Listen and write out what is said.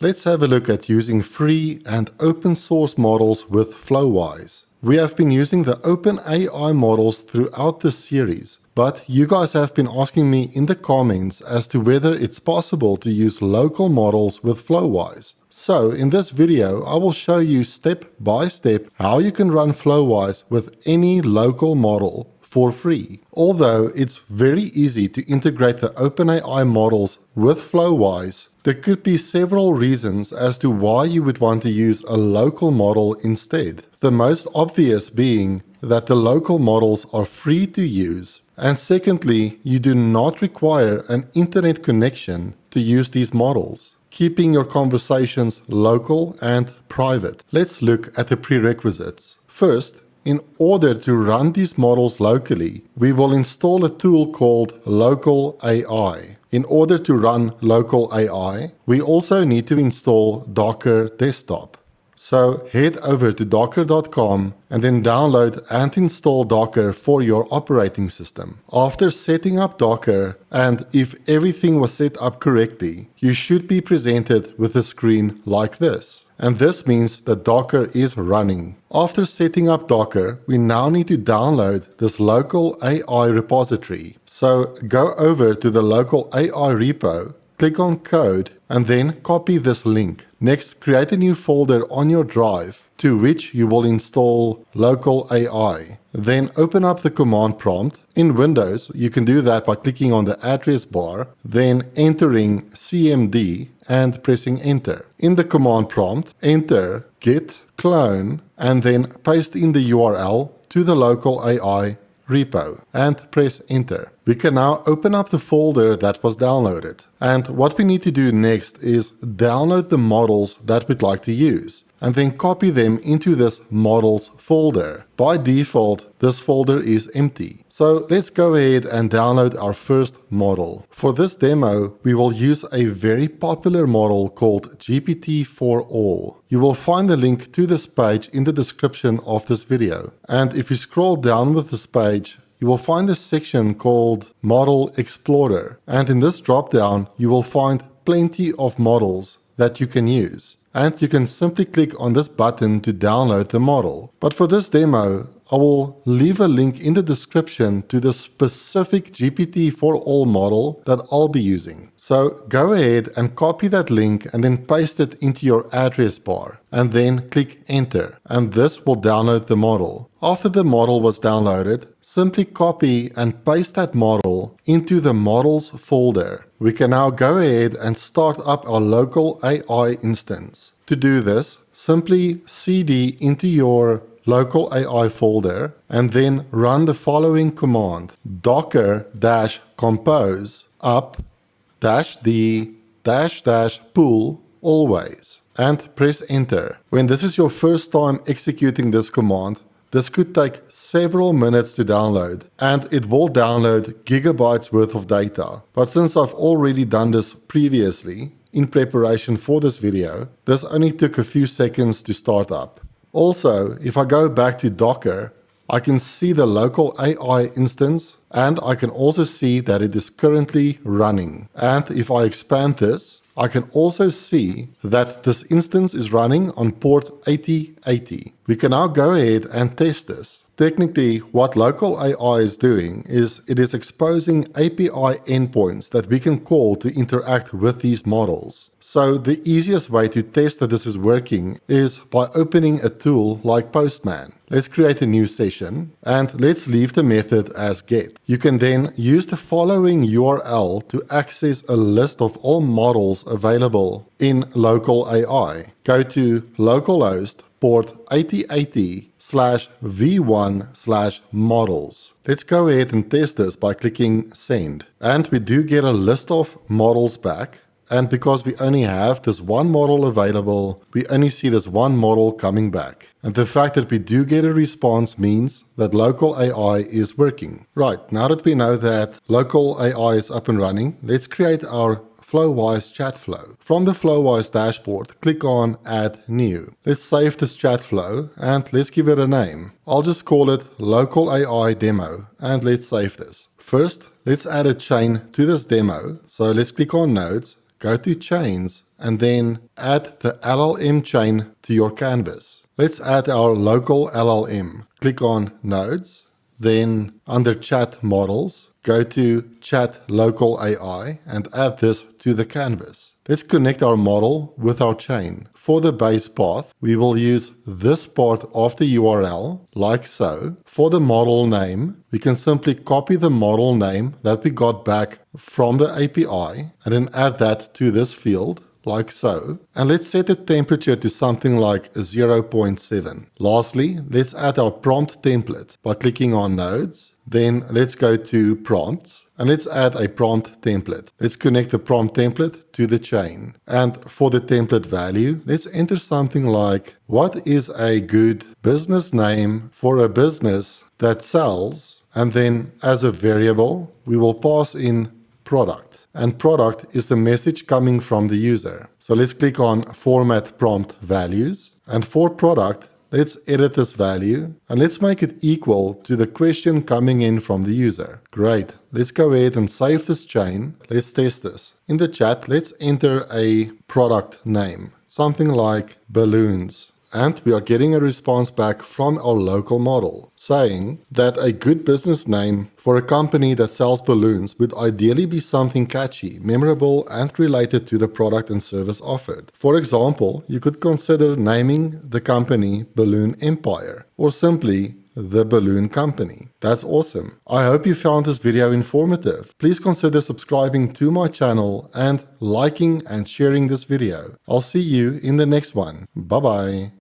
Let's have a look at using free and open source models with Flowise. We have been using the OpenAI models throughout this series, but you guys have been asking me in the comments as to whether it's possible to use local models with Flowise. So in this video, I will show you step by step how you can run Flowise with any local model for free. Although it's very easy to integrate the OpenAI models with Flowise, there could be several reasons as to why you would want to use a local model instead. The most obvious being that the local models are free to use, and secondly, you do not require an internet connection to use these models, keeping your conversations local and private. Let's look at the prerequisites. First, in order to run these models locally, we will install a tool called LocalAI. In order to run LocalAI, we also need to install Docker Desktop. So head over to docker.com and then download and install Docker for your operating system. After setting up Docker, and if everything was set up correctly, you should be presented with a screen like this. And this means that Docker is running. After setting up Docker, we now need to download this LocalAI repository. So go over to the LocalAI repo, click on code, and then copy this link. Next, create a new folder on your drive to which you will install LocalAI. Then open up the command prompt. In Windows, you can do that by clicking on the address bar, then entering CMD and pressing enter. In the command prompt, enter git clone and then paste in the URL to the LocalAI repo and press enter. We can now open up the folder that was downloaded. And what we need to do next is download the models that we'd like to use and then copy them into this models folder. By default, this folder is empty. So let's go ahead and download our first model. For this demo, we will use a very popular model called GPT4ALL. You will find the link to this page in the description of this video. And if you scroll down with this page, you will find a section called Model Explorer. And in this dropdown, you will find plenty of models that you can use. And you can simply click on this button to download the model. But for this demo, I will leave a link in the description to the specific GPT4ALL model that I'll be using. So go ahead and copy that link and then paste it into your address bar and then click enter, and this will download the model. After the model was downloaded, simply copy and paste that model into the models folder. We can now go ahead and start up our LocalAI instance. To do this, simply cd into your LocalAI folder and then run the following command: docker-compose up-d-pool always, and press enter. When this is your first time executing this command, this could take several minutes to download, and it will download gigabytes worth of data. But since I've already done this previously in preparation for this video, this only took a few seconds to start up. Also, if I go back to Docker, I can see the LocalAI instance, and I can also see that it is currently running. And if I expand this, I can also see that this instance is running on port 8080. We can now go ahead and test this. Technically, what LocalAI is doing is it is exposing API endpoints that we can call to interact with these models. So the easiest way to test that this is working is by opening a tool like Postman. Let's create a new session and let's leave the method as get. You can then use the following URL to access a list of all models available in LocalAI. Go to localhost port 8080/v1/models. Let's go ahead and test this by clicking send. And we do get a list of models back. And because we only have this one model available, we only see this one model coming back. And the fact that we do get a response means that LocalAI is working. Right, now that we know that LocalAI is up and running, let's create our Flowise Chatflow. From the Flowise dashboard, click on Add New. Let's save this Chatflow and let's give it a name. I'll just call it LocalAI Demo and let's save this. First, let's add a chain to this demo. So let's click on Nodes, go to Chains and then add the LLM chain to your canvas. Let's add our local LLM. Click on Nodes, then under Chat Models, go to ChatLocalAI and add this to the canvas. Let's connect our model with our chain. For the base path, we will use this part of the URL, like so. For the model name, we can simply copy the model name that we got back from the API and then add that to this field, like so. And let's set the temperature to something like 0.7. Lastly, let's add our prompt template by clicking on Nodes. Then let's go to Prompts and let's add a prompt template. Let's connect the prompt template to the chain. And for the template value, let's enter something like, what is a good business name for a business that sells? And then as a variable, we will pass in product. And product is the message coming from the user. So let's click on Format Prompt Values. And for product, let's edit this value and let's make it equal to the question coming in from the user. Great. Let's go ahead and save this chain. Let's test this. In the chat, let's enter a product name, something like balloons. And we are getting a response back from our local model saying that a good business name for a company that sells balloons would ideally be something catchy, memorable, and related to the product and service offered. For example, you could consider naming the company Balloon Empire or simply The Balloon Company. That's awesome. I hope you found this video informative. Please consider subscribing to my channel and liking and sharing this video. I'll see you in the next one. Bye bye.